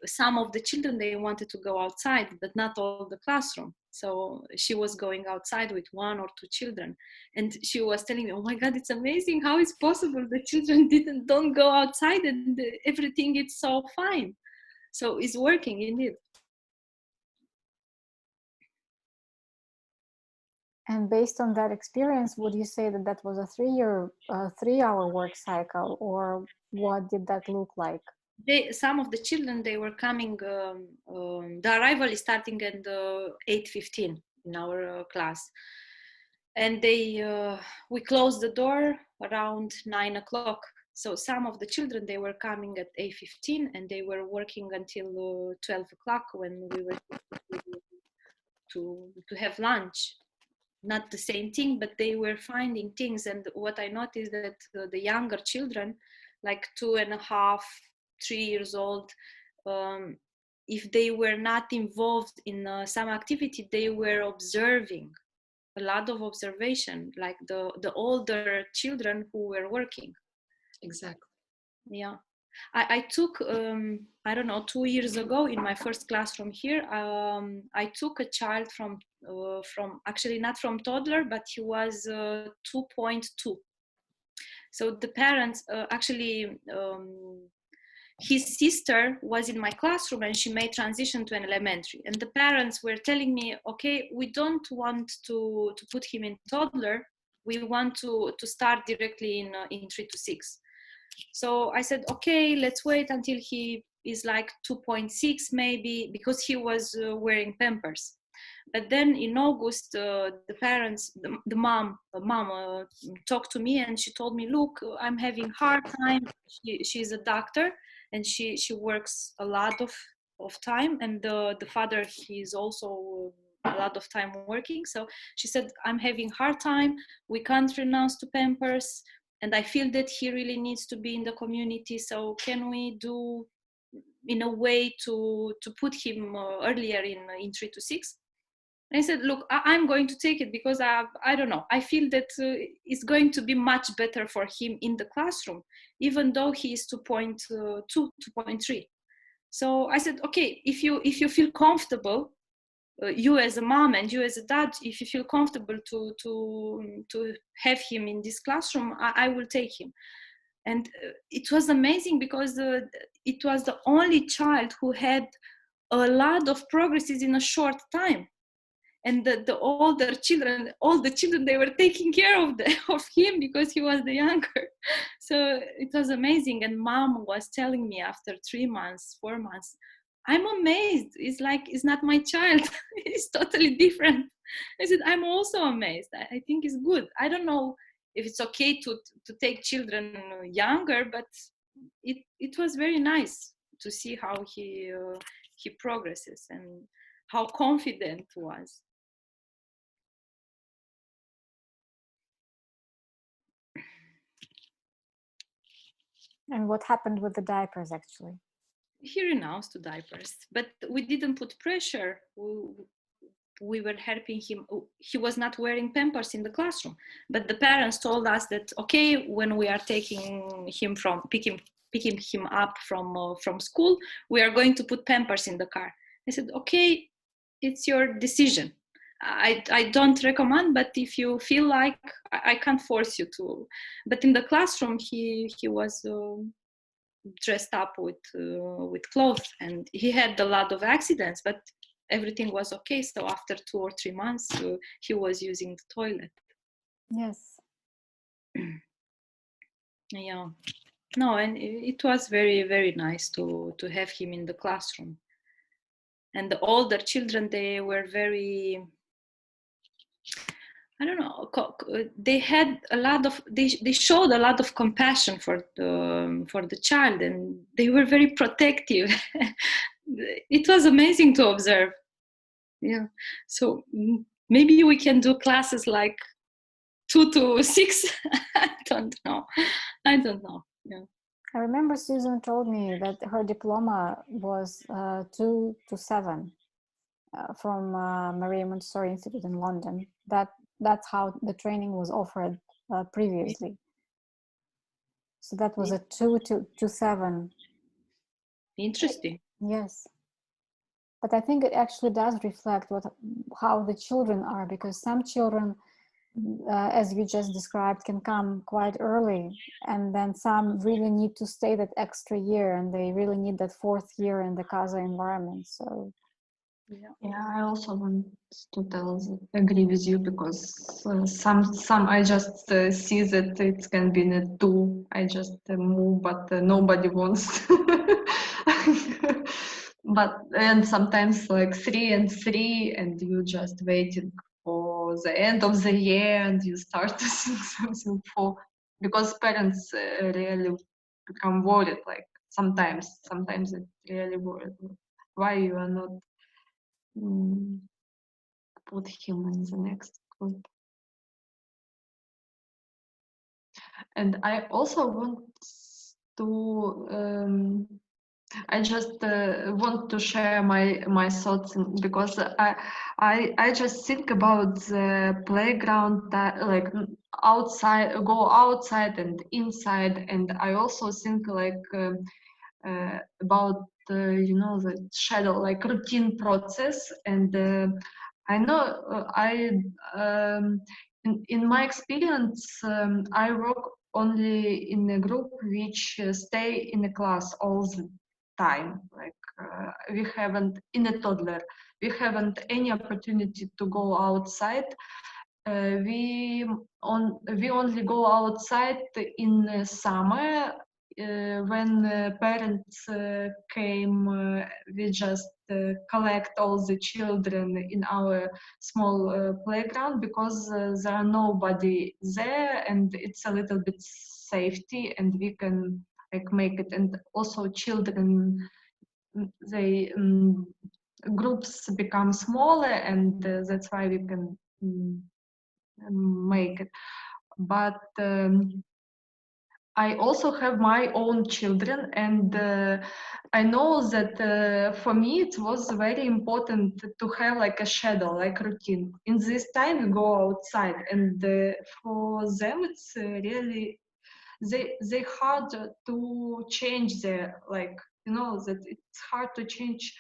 some of the children, they wanted to go outside, but not all the classroom. So she was going outside with 1 or 2 children, and she was telling me, oh my God, it's amazing, how is possible the children don't go outside and everything is so fine. So it's working indeed. And based on that experience, would you say that that was a 3-hour work cycle, or what did that look like? Some of the children, they were coming, the arrival is starting at 8:15 in our class. and we closed the door around 9 o'clock. So some of the children, they were coming at 8:15 and they were working until 12 o'clock when we were to have lunch. Not the same thing, but they were finding things. And what I noticed that the younger children, like 2.5, 3 years old, if they were not involved in some activity, they were observing. A lot of observation, like the older children who were working. Exactly. Yeah. I took, I don't know, 2 years ago in my first classroom here, I took a child from actually not from toddler, but he was 2.2. So the parents actually, his sister was in my classroom and she made transition to an elementary. And the parents were telling me, okay, we don't want to put him in toddler. We want to start directly in 3 to 6. So I said, okay, let's wait until he is like 2.6 maybe, because he was wearing Pampers. But then in August, the parents, the mom talked to me and she told me, look, I'm having hard time. She's a doctor and she works a lot of time, and the father, he's also a lot of time working. So she said, I'm having hard time. We can't renounce to Pampers. And I feel that he really needs to be in the community. So can we do in a way to put him earlier in 3 to 6? And I said, look, I'm going to take it because I don't know. I feel that it's going to be much better for him in the classroom, even though he is 2.2, 2.3. So I said, okay, if you feel comfortable, you as a mom and you as a dad, if you feel comfortable to have him in this classroom, I will take him. And it was amazing because it was the only child who had a lot of progresses in a short time. And the older children, all the children, they were taking care of him because he was the younger. So it was amazing. And mom was telling me after 3 months, 4 months, I'm amazed. It's like, it's not my child. It's totally different. I said, I'm also amazed. I think it's good. I don't know if it's okay to take children younger, but it was very nice to see how he progresses and how confident he was. And what happened with the diapers, actually? He renounced to diapers, but we didn't put pressure. We were helping him. He was not wearing Pampers in the classroom, but the parents told us that, okay, when we are taking him picking him up from school, we are going to put Pampers in the car. I said, okay, it's your decision. I don't recommend, but if you feel like, I can't force you to. But in the classroom, he was dressed up with clothes, and he had a lot of accidents, but everything was okay. So after 2 or 3 months, he was using the toilet. Yes. Yeah. No, and it was very, very nice to have him in the classroom. And the older children, they were very, I don't know, they had a lot of, they showed a lot of compassion for the child, and they were very protective. It was amazing to observe. Yeah. So maybe we can do classes like 2 to 6. I don't know. Yeah. I remember Susan told me that her diploma was 2 to 7 from Maria Montessori Institute in London. That's how the training was offered previously. So that was a 2 to 7. Interesting. Yes. But I think it actually does reflect how the children are, because some children, as you just described, can come quite early, and then some really need to stay that extra year, and they really need that 4th year in the CASA environment. So yeah, I also want to agree with you, because some I just see that it can be in a 2. I just move, but nobody wants. And sometimes like 3 and 3, and you just waiting for for the end of the year, and you start to think something for, because parents really become worried, like sometimes it really worried why you are not put him in the next group. And I also want to I just want to share my thoughts, because I just think about the playground, that like outside, go outside and inside, and I also think like about you know, the shadow, like routine process. And I know in my experience, I work only in a group which stay in a class all the time. Like we haven't, in a toddler, we haven't any opportunity to go outside. We only go outside in summer. When parents came, we just collect all the children in our small playground, because there are nobody there, and it's a little bit safety, and we can like make it. And also children, they groups become smaller, and that's why we can make it. But I also have my own children, and I know that for me it was very important to have like a schedule, like routine. In this time we go outside, and for them it's really they hard to change their, like, you know, that it's hard to change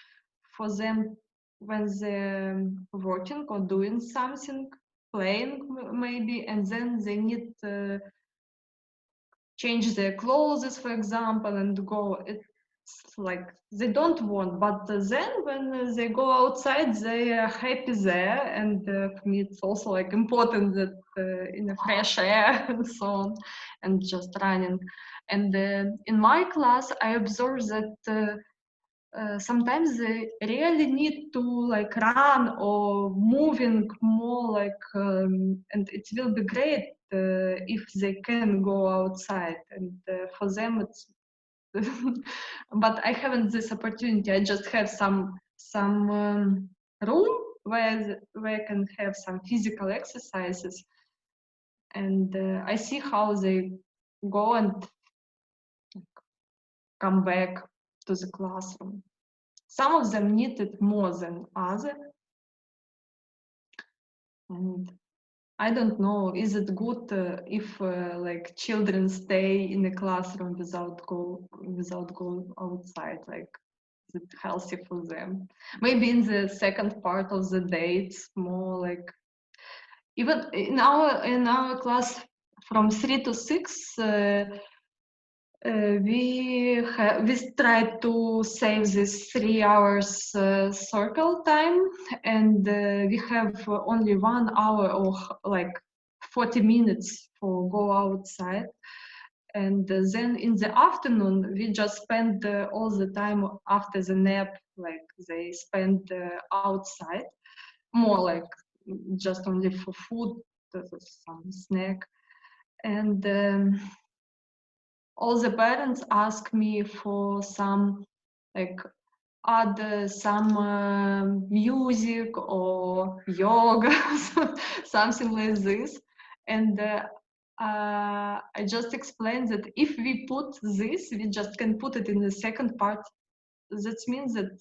for them when they're working or doing something, playing maybe, and then they need change their clothes, for example, and go. It's like they don't want, but then when they go outside, they are happy there. And for me, it's also like important that in the fresh air and so on, and just running. And in my class, I observe that sometimes they really need to like run or moving more, like and it will be great if they can go outside, and for them it's but I haven't this opportunity. I just have some room where I can have some physical exercises, and I see how they go and come back to the classroom. Some of them need it more than others, and I don't know, is it good if like children stay in the classroom without go outside? Like, is it healthy for them? Maybe in the second part of the day, it's more like, even in our class from 3 to 6. We tried to save this 3 hours circle time, and we have only 1 hour or like 40 minutes for go outside. And then in the afternoon, we just spend all the time after the nap, like they spend outside, more like just only for food, some snack. And all the parents ask me for some, like, add some music or yoga, something like this. And I just explained that if we put this, we just can put it in the second part. That means that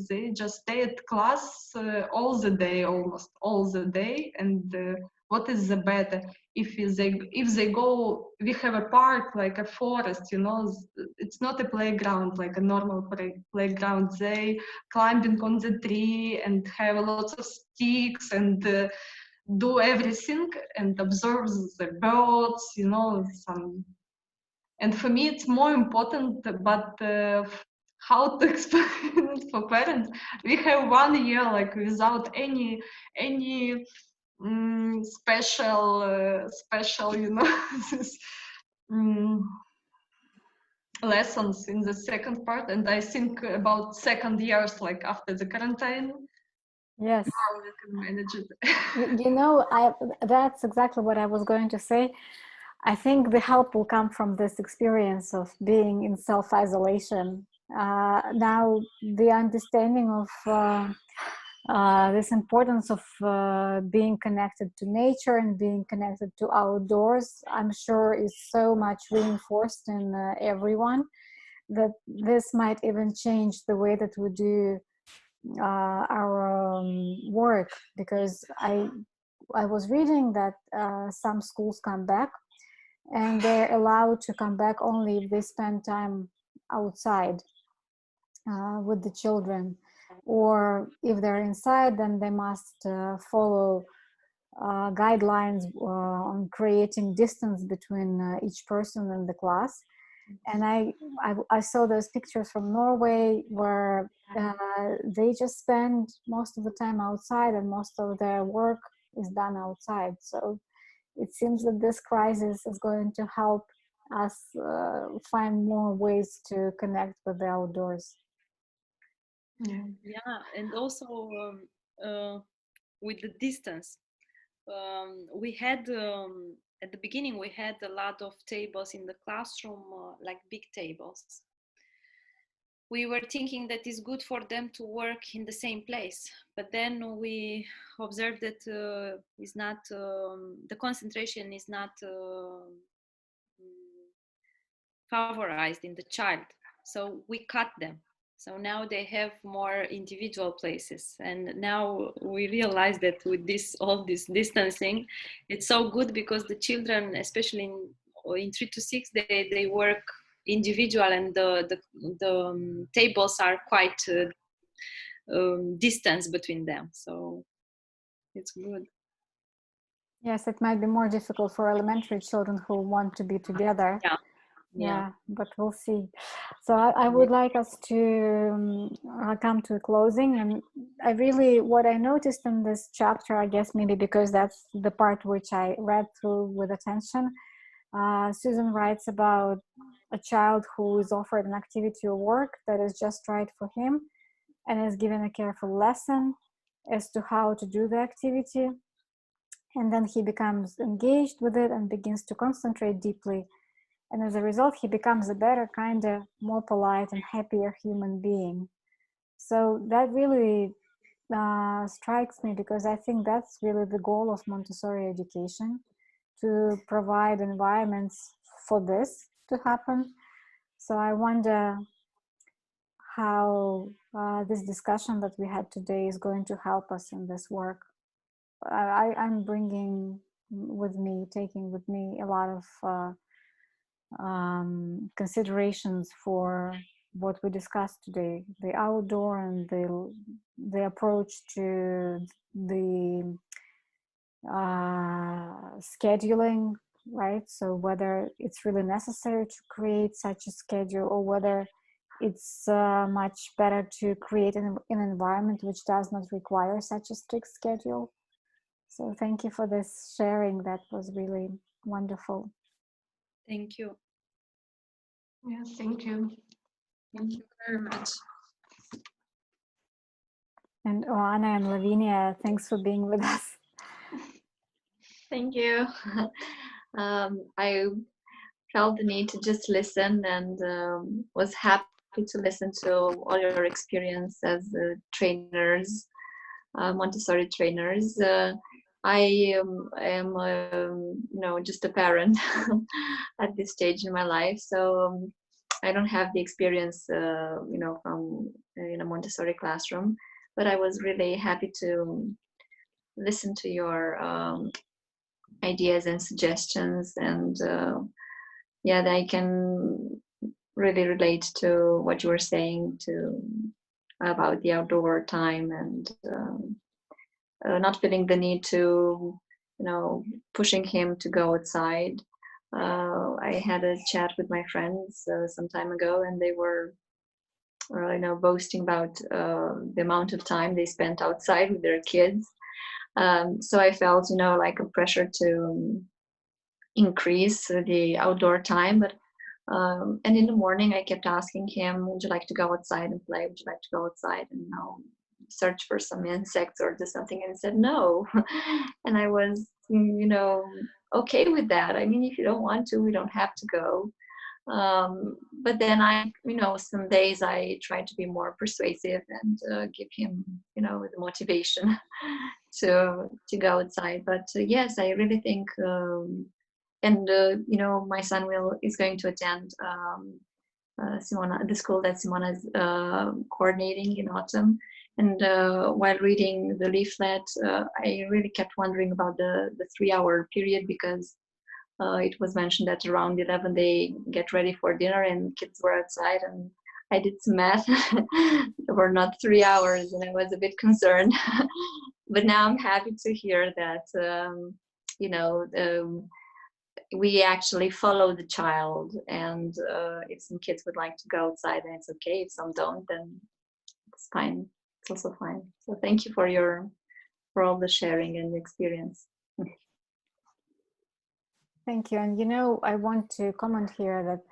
they just stay at class all the day, almost all the day. And what is the better? If they go, we have a park, like a forest, you know, it's not a playground like a normal playground. They climbing on the tree and have lots of sticks and do everything and observe the birds, you know, some. And for me, it's more important, but how to explain it for parents? We have 1 year like without any special, you know, this, lessons in the second part. And I think about second years, like after the quarantine, Yes. how we can manage it. You know, that's exactly what I was going to say. I think the help will come from this experience of being in self-isolation. Now, the understanding of this importance of being connected to nature and being connected to outdoors, I'm sure is so much reinforced in everyone that this might even change the way that we do our work, because I was reading that some schools come back and they're allowed to come back only if they spend time outside with the children, or if they're inside, then they must follow guidelines on creating distance between each person in the class. And I saw those pictures from Norway where they just spend most of the time outside and most of their work is done outside. So it seems that this crisis is going to help us find more ways to connect with the outdoors. Yeah, and also with the distance. We had at the beginning we had a lot of tables in the classroom, like big tables. We were thinking that it's good for them to work in the same place, but then we observed that is not the concentration is not favorized in the child, so we cut them. So now they have more individual places, and now we realize that with all this distancing, it's so good because the children, especially in 3 to 6, they work individual, and the tables are quite distance between them, so it's good. Yes, it might be more difficult for elementary children who want to be together. Yeah, but we'll see. So I would like us to come to a closing, and what I noticed in this chapter, I guess maybe because that's the part which I read through with attention, Susan writes about a child who is offered an activity or work that is just right for him and is given a careful lesson as to how to do the activity, and then he becomes engaged with it and begins to concentrate deeply. And as a result, he becomes a better, kinder, more polite and happier human being. So that really strikes me, because I think that's really the goal of Montessori education, to provide environments for this to happen. So I wonder how this discussion that we had today is going to help us in this work. I'm bringing with me, taking with me a lot of considerations for what we discussed today: the outdoor and the approach to the scheduling, right? So whether it's really necessary to create such a schedule, or whether it's much better to create an environment which does not require such a strict schedule. So thank you for this sharing. That was really wonderful. Thank you. Yes, thank you. Thank you very much. And Oana and Lavinia, thanks for being with us. Thank you. I felt the need to just listen, and was happy to listen to all your experience as trainers, Montessori trainers. I am just a parent at this stage in my life, so I don't have the experience, from in a Montessori classroom. But I was really happy to listen to your ideas and suggestions, and that I can really relate to what you were saying about the outdoor time, and not feeling the need to, pushing him to go outside. I had a chat with my friends some time ago, and they were boasting about the amount of time they spent outside with their kids. So I felt, like a pressure to increase the outdoor time. But and in the morning, I kept asking him, "Would you like to go outside and play? Would you like to go outside?" And search for some insects or do something, and he said no. And I was, you know, okay with that. I mean, if you don't want to, we don't have to go. But then I, you know, some days I try to be more persuasive and give him, you know, the motivation to go outside. But yes, I really think, and you know, my son is going to attend Simona, the school that Simona is coordinating in autumn. And while reading the leaflet, I really kept wondering about the 3-hour period, because it was mentioned that around 11 they get ready for dinner and kids were outside, and I did some math. There were not 3 hours, and I was a bit concerned. But now I'm happy to hear that, you know, we actually follow the child, and if some kids would like to go outside, then it's okay. If some don't, then it's fine. It's also fine. So thank you for all the sharing and the experience. Thank you. And you know, I want to comment here that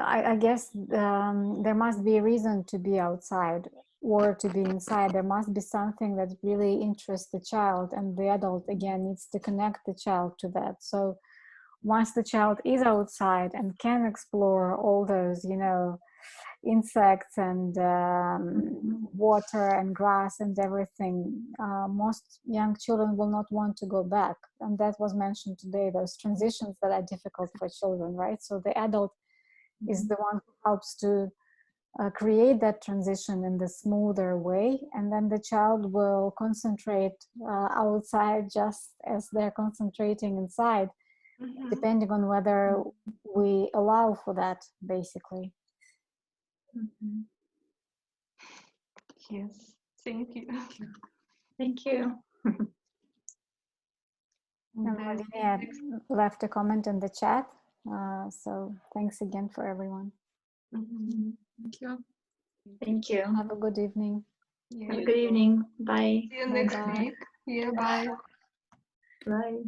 I guess there must be a reason to be outside or to be inside. There must be something that really interests the child, and the adult again needs to connect the child to that. So once the child is outside and can explore all those, you know, insects and water and grass and everything, most young children will not want to go back. And that was mentioned today, those transitions that are difficult for children, right? So the adult is the one who helps to create that transition in the smoother way, and then the child will concentrate outside just as they're concentrating inside, depending on whether we allow for that, basically. Yes, thank you. Thank you. And Vladimir left a comment in the chat, so thanks again for everyone. Thank you. Thank you. Have a good evening. Yeah. Have a good evening. Bye. See you next Bye-bye. week. Yeah, bye. Bye.